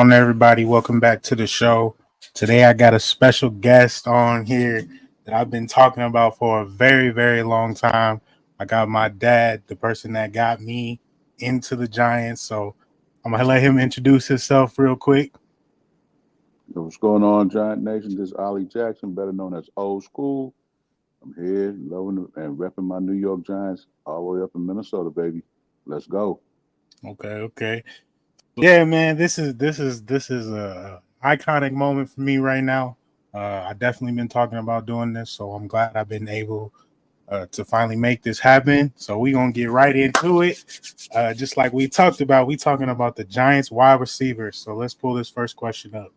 on, everybody? Welcome back to the show. Today, I got a special guest on here that I've been talking about for a very, very long time. I got my dad, the person that got me into the Giants. So I'm going to let him introduce himself real quick. What's going on, Giant Nation? This is Ollie Jackson, better known as Old School. I'm here loving and repping my New York Giants all the way up in Minnesota, baby. Let's go. Okay. Yeah, man, this is a iconic moment for me right now. I definitely been talking about doing this, so I'm glad I've been able to finally make this happen. So we gonna get right into it. Just like we talked about, we talking about the Giants wide receivers. So let's pull this first question up.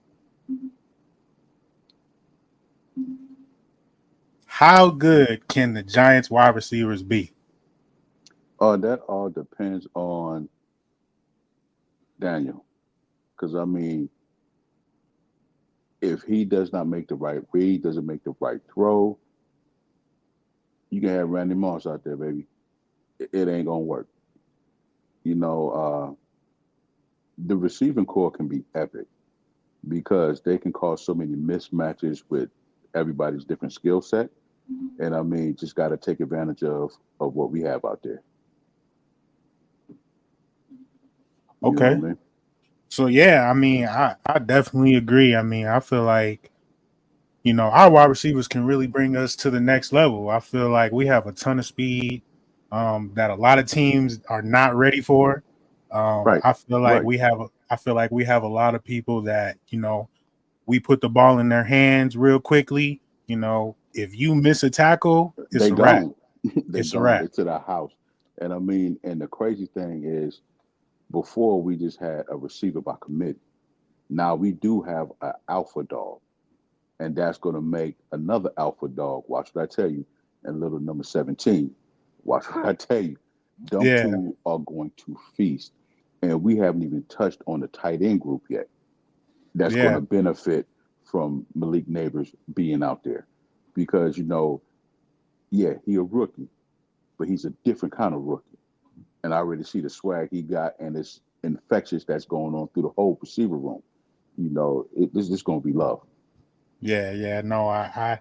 How good can the Giants wide receivers be? That all depends on Daniel. Because, I mean, if he does not make the right read, doesn't make the right throw, you can have Randy Moss out there, baby. It ain't going to work. You know, the receiving core can be epic because they can cause so many mismatches with everybody's different skill set. And I mean, just got to take advantage of what we have out there. You know Okay. what I mean? So yeah, I mean, I definitely agree. I mean, I feel like our wide receivers can really bring us to the next level. I feel like we have a ton of speed that a lot of teams are not ready for. Right, right. I feel like we have a lot of people that we put the ball in their hands real quickly. If you miss a tackle, it's They a wrap. gone. They It's a gone. wrap. They to the house. And I mean, and the crazy thing is, before we just had a receiver by committee. Now we do have an alpha dog, and that's going to make another alpha dog. Watch what I tell you. And little number 17. Watch what I tell you. Them Yeah, two are going to feast. And we haven't even touched on the tight end group yet. That's going yeah, to benefit from Malik Neighbors being out there. Because, yeah, he a rookie, but he's a different kind of rookie. And I already see the swag he got, and it's infectious that's going on through the whole receiver room. This is going to be love. yeah. No, I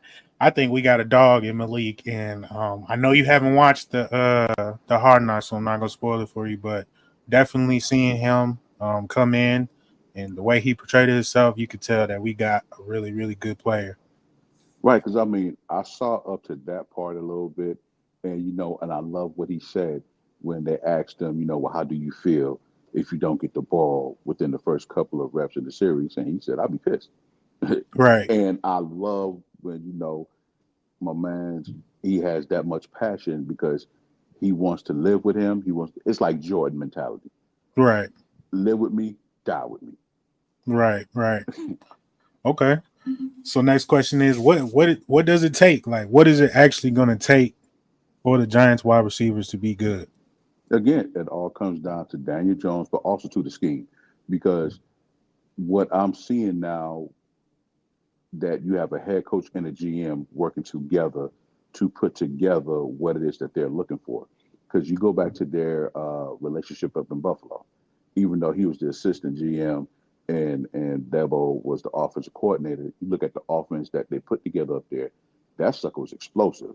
think we got a dog in Malik, and I know you haven't watched the Hard Knocks, so I'm not gonna spoil it for you, but definitely seeing him come in and the way he portrayed himself, you could tell that we got a really, really good player. Right, because I mean, I saw up to that part a little bit, and and I love what he said when they asked him, well, how do you feel if you don't get the ball within the first couple of reps of the series? And he said, I'll be pissed. Right. And I love when, my man, he has that much passion because he wants to live with him. It's like Jordan mentality. Right. Live with me, die with me. Right. Okay. So next question is what does it take? Like what is it actually gonna take for the Giants wide receivers to be good? Again, it all comes down to Daniel Jones, but also to the scheme. Because what I'm seeing now that you have a head coach and a GM working together to put together what it is that they're looking for. Because you go back to their relationship up in Buffalo, even though he was the assistant GM and Debo was the offensive coordinator. You look at the offense that they put together up there. That sucker was explosive,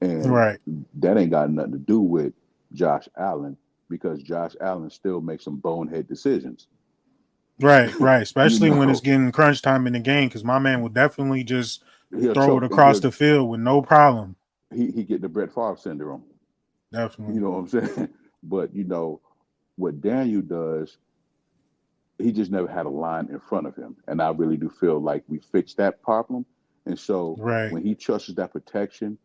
and Right. that ain't got nothing to do with Josh Allen because Josh Allen still makes some bonehead decisions. Right. you Especially when it's know, getting crunch time in the game, because my man will definitely just he'll throw it choke and across the field with no problem. he get the Brett Favre syndrome. You Definitely. know what I'm saying? But what Daniel does, he just never had a line in front of him, and I really do feel like we fixed that problem. And so Right. when he trusts that protection,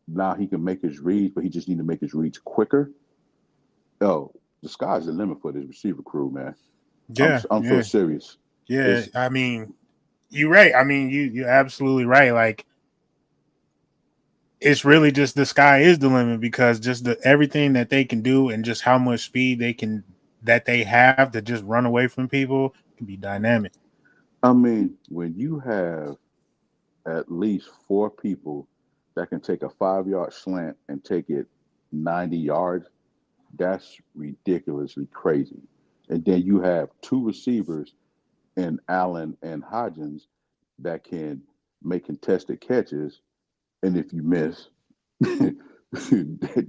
now he can make his reads, but he just need to make his reads quicker. Oh, the sky's the limit for this receiver crew, man. I'm Yeah, I'm so yeah, serious. yeah. It's I mean, you're right. I mean, you're absolutely right. Like it's really just the sky is the limit because just the everything that they can do and just how much speed they have to just run away from people can be dynamic. I mean, when you have at least four people that can take a 5 yard slant and take it 90 yards, that's ridiculously crazy. And then you have two receivers and Allen and Hodgins that can make contested catches, and if you miss,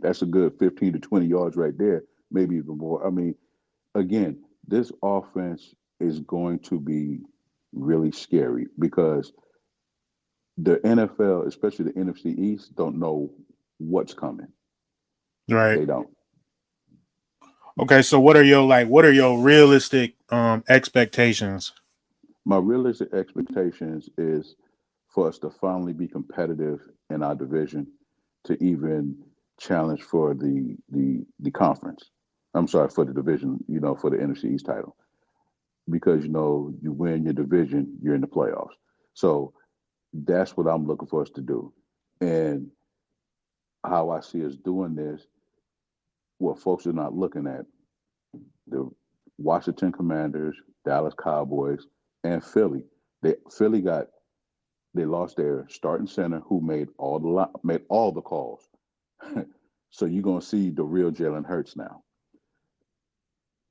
that's a good 15 to 20 yards right there, maybe even more. I mean, again, this offense is going to be really scary because the NFL, especially the NFC East, don't know what's coming. Right. They don't. Okay, so what are your realistic expectations? My realistic expectations is for us to finally be competitive in our division, to even challenge for the conference. I'm sorry, for the division, for the NFC East title. Because you win your division, you're in the playoffs. So that's what I'm looking for us to do. And how I see us doing this, what folks are not looking at, the Washington Commanders, Dallas Cowboys, and Philly. Philly got they lost their starting center who made all the calls. So you're gonna see the real Jalen Hurts now,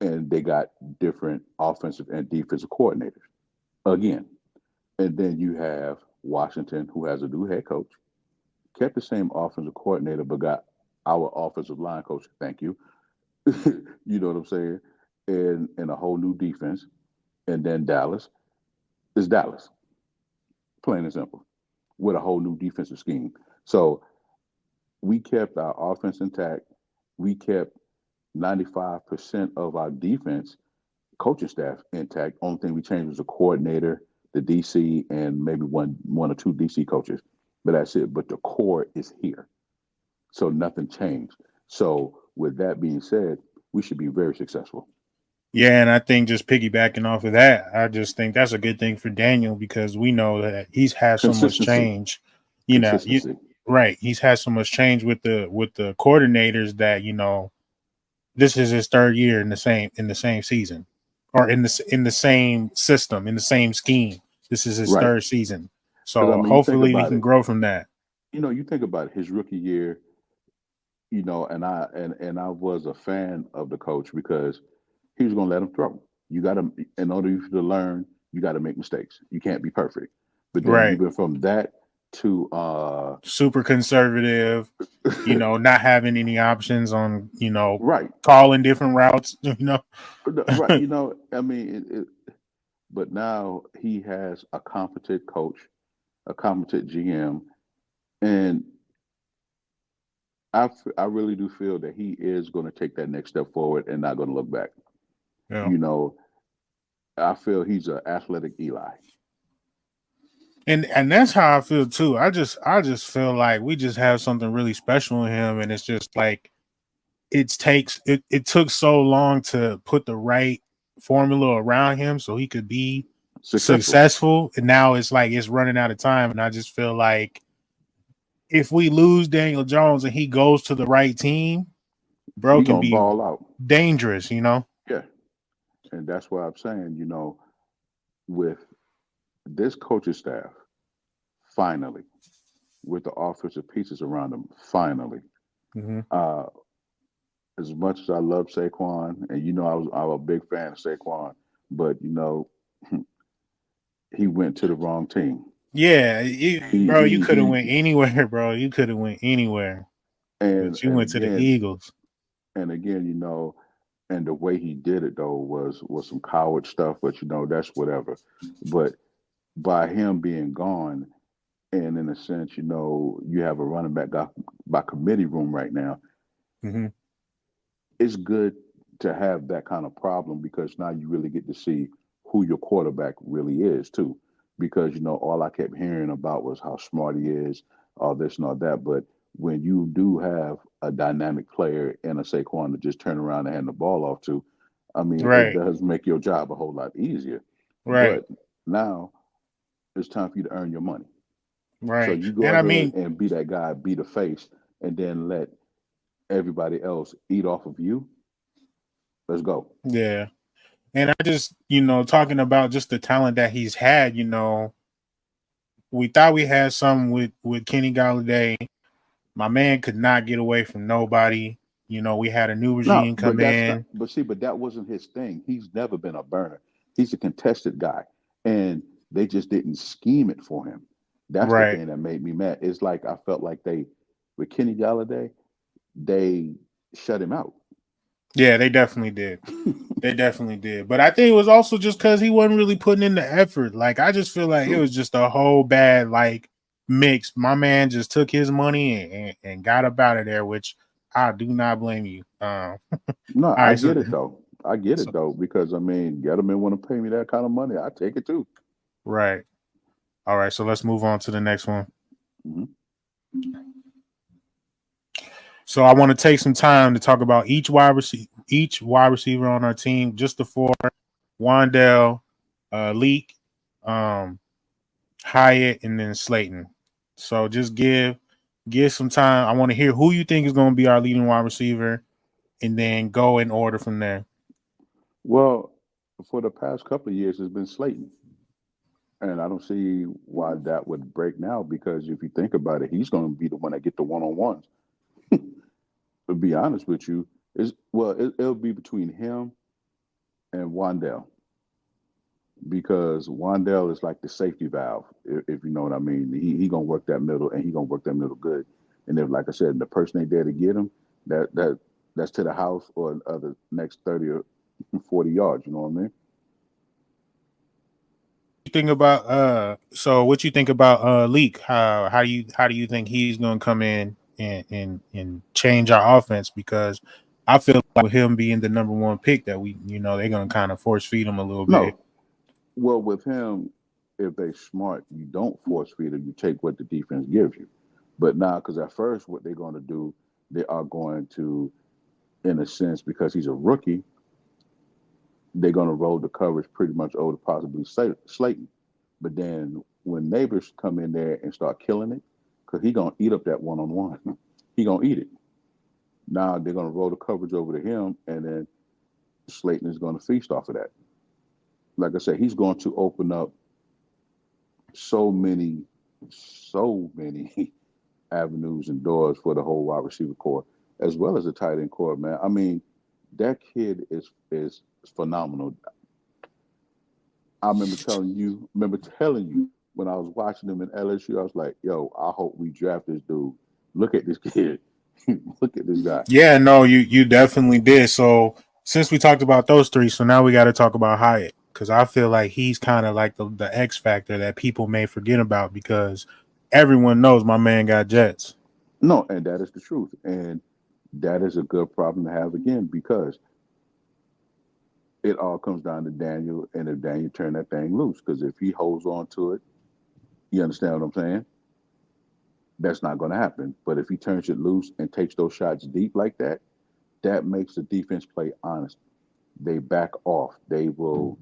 and they got different offensive and defensive coordinators again. And then you have Washington, who has a new head coach, kept the same offensive coordinator, but got our offensive line coach. Thank you. You know what I'm saying? And a whole new defense. And then Dallas is Dallas, plain and simple, with a whole new defensive scheme. So we kept our offense intact. We kept 95% of our defense coaching staff intact. Only thing we changed was the coordinator, the DC, and maybe one or two DC coaches. But that's it. But the core is here. So nothing changed. So with that being said, we should be very successful. Yeah, and I think just piggybacking off of that, I just think that's a good thing for Daniel because we know that he's had so much Consistency. change. You Consistency. right. He's had so much change with the coordinators that this is his third year in the same season, or in the same system, in the same scheme. This is his Right. third season, Because I so mean, you think hopefully we about can it. grow from that. You think about it, his rookie year. And I was a fan of the coach because he was going to let him throw. You got to, in order for you to learn, you got to make mistakes. You can't be perfect. But then you Right, went from that to super conservative. Not having any options on right, calling different routes. right. I mean, but now he has a competent coach, a competent GM, and I really do feel that he is going to take that next step forward and not going to look back. Yeah. You know, I feel he's an athletic Eli. And that's how I feel too. I just feel like we just have something really special in him, and it's just like it took so long to put the right formula around him so he could be Successful. successful, and now it's like it's running out of time. And I just feel like if we lose Daniel Jones and he goes to the right team, bro He can gonna be ball out. dangerous. Yeah, and that's why I'm saying, with this coaching staff, finally, with the offensive pieces around them, finally. Mm-hmm. Uh, as much as I love Saquon, and I'm a big fan of Saquon, but he went to the wrong team. Yeah, He bro, you he could have he, went anywhere, bro. You could have went anywhere, and but you and went to the again Eagles. and again, and the way he did it though was some coward stuff, but that's whatever. But by him being gone, and in a sense, you have a running back by committee room right now. Mm-hmm. It's good to have that kind of problem because now you really get to see who your quarterback really is too. Because all I kept hearing about was how smart he is, all this and all that. But when you do have a dynamic player in a Saquon to just turn around and hand the ball off to, I mean, it Right, does make your job a whole lot easier. right, But now it's time for you to earn your money. So right. you go And I ahead mean, and be that guy, be the face, and then let everybody else eat off of you. Let's go. yeah. And I just, talking about just the talent that he's had, we thought we had some with Kenny Galladay. My man could not get away from nobody. We had a new No, regime but come that's not. in. But see, but that wasn't his thing. He's never been a burner. He's a contested guy, and they just didn't scheme it for him. That's the Right. thing that made me mad. It's like I felt like they, with Kenny Galladay, they shut him out. Yeah, they definitely did. They definitely did. But I think it was also just because he wasn't really putting in the effort. Like, I just feel like it True. was just a whole bad, like, mix. My man just took his money and got up out of there, which I do not blame you. No, All I right. get it though. I get it So though because I mean, Gettleman want to pay me that kind of money. I take it too. right. All right. So let's move on to the next one. Hmm. So I want to take some time to talk about each wide receiver on our team, just the four: Wandell, Leak, um, Hyatt, and then Slayton. So just give some time. I want to hear who you think is going to be our leading wide receiver, and then go in order from there. Well, for the past couple of years, it's been Slayton, and I don't see why that would break now. Because if you think about it, he's going to be the one that get the one on ones. To be honest with you, it'll be between him and Wandell because Wandell is like the safety valve, if you know what I mean. He gonna work that middle, and he gonna work that middle good. And if, like I said, the person they there to get him, that's to the house or the next 30 or 40 yards. You know what I mean? You think about so what you think about Leak? How do you think he's going to come in and change our offense? Because I feel like with him being the number one pick, that they're going to kind of force feed him a little bit. No. Well, with him, if they smart, you don't force feed him. You take what the defense gives you. But now, because at first, what they're going to do, they are going to, in a sense, because he's a rookie, they're going to roll the coverage pretty much over to possibly Slayton. But then when neighbors come in there and start killing it, because he gonna eat up that one on one, he gonna eat it. Now they're gonna roll the coverage over to him, and then Slayton is gonna feast off of that. Like I said, he's going to open up so many, so many avenues and doors for the whole wide receiver core, as well as the tight end core. Man, I mean, that kid is phenomenal. I remember telling you when I was watching him in LSU, I was like, yo, I hope we draft this dude. Look at this kid. Look at this guy. Yeah, no, you definitely did. So since we talked about those three, so now we got to talk about Hyatt, because I feel like he's kind of like the X factor that people may forget about, because everyone knows my man got Jets. No, and that is the truth. And that is a good problem to have again because it all comes down to Daniel and if Daniel turn that thing loose. Because if he holds on to it, you understand what I'm saying? That's not going to happen. But if he turns it loose and takes those shots deep like that, that makes the defense play honest. They back off. They will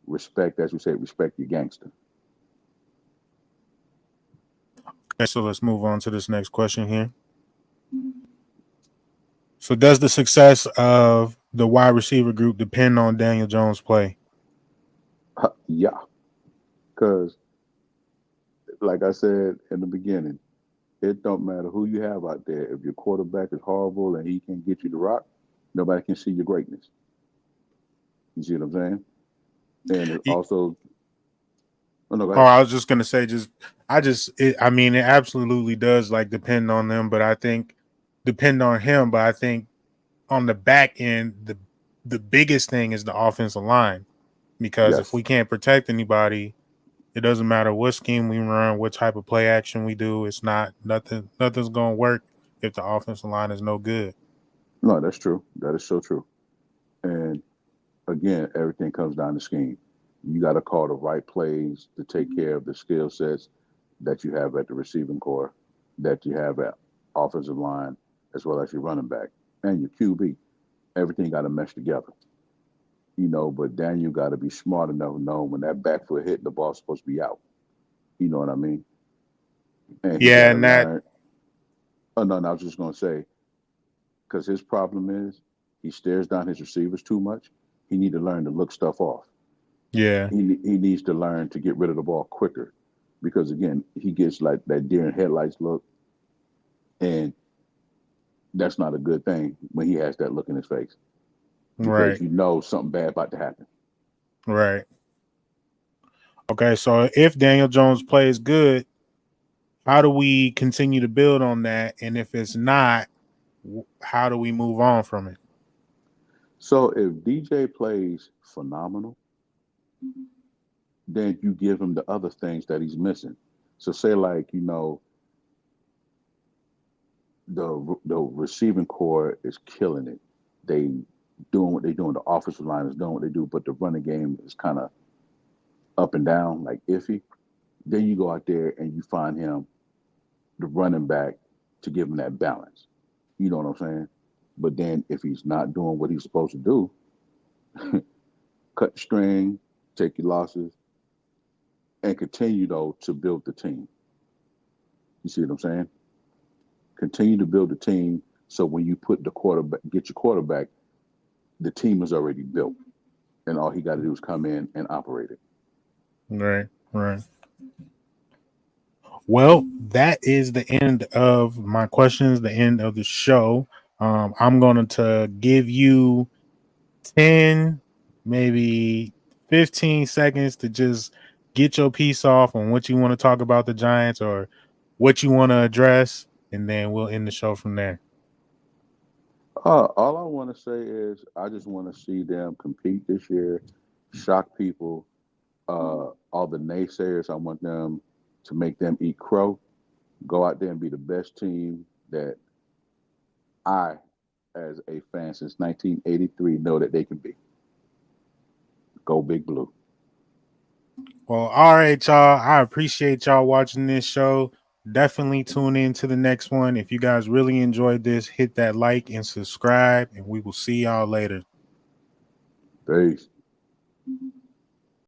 respect, as we say, respect your gangster. Okay, so let's move on to this next question here. So does the success of the wide receiver group depend on Daniel Jones' play? Yeah, because like I said in the beginning, it don't matter who you have out there. If your quarterback is horrible and he can't get you the rock, nobody can see your greatness. You see what I'm saying? And it also, oh no, go Oh, ahead. I was just gonna say, I mean, it absolutely does like depend on them, but I think depend on him. But I think on the back end, the biggest thing is the offensive line, because if Yes, we can't protect anybody, it doesn't matter what scheme we run, what type of play action we do. It's not nothing. Nothing's gonna work if the offensive line is no good. no, that's true. That is so true. And again, everything comes down to scheme. You got to call the right plays to take care of the skill sets that you have at the receiving core, that you have at offensive line, as well as your running back and your QB. Everything got to mesh together. But Daniel got to be smart enough to know when that back foot hit, the ball's supposed to be out. You know what I mean? And he got Yeah, to and that learn. Oh, no, no, I was just going to say, because his problem is he stares down his receivers too much. He need to learn to look stuff off. yeah, He needs to learn to get rid of the ball quicker because again he gets like that deer in headlights look, and that's not a good thing when he has that look in his face because right, you know something bad about to happen. right. Okay, so if Daniel Jones plays good, how do we continue to build on that? And if it's not, how do we move on from it? So if DJ plays phenomenal, then you give him the other things that he's missing. So say like, the receiving core is killing it. They doing what they doing. The offensive line is doing what they do, but the running game is kind of up and down, like iffy. Then you go out there and you find him the running back to give him that balance. You know what I'm saying? But then if he's not doing what he's supposed to do, cut the string, take your losses, and continue though to build the team. You see what I'm saying? Continue to build the team so when you put the quarterback, get your quarterback, the team is already built, and all he got to do is come in and operate it. Right, right. Well, that is the end of my questions, the end of the show. I'm going to give you 10, maybe 15 seconds to just get your piece off on what you want to talk about the Giants or what you want to address, and then we'll end the show from there. All I want to say is I just want to see them compete this year, shock people. All the naysayers, I want them to make them eat crow. Go out there and be the best team that I, as a fan since 1983, know that they can be. Go Big Blue. Well, all right, y'all. I appreciate y'all watching this show. Definitely tune in to the next one. If you guys really enjoyed this, hit that like and subscribe, and we will see y'all later. Peace.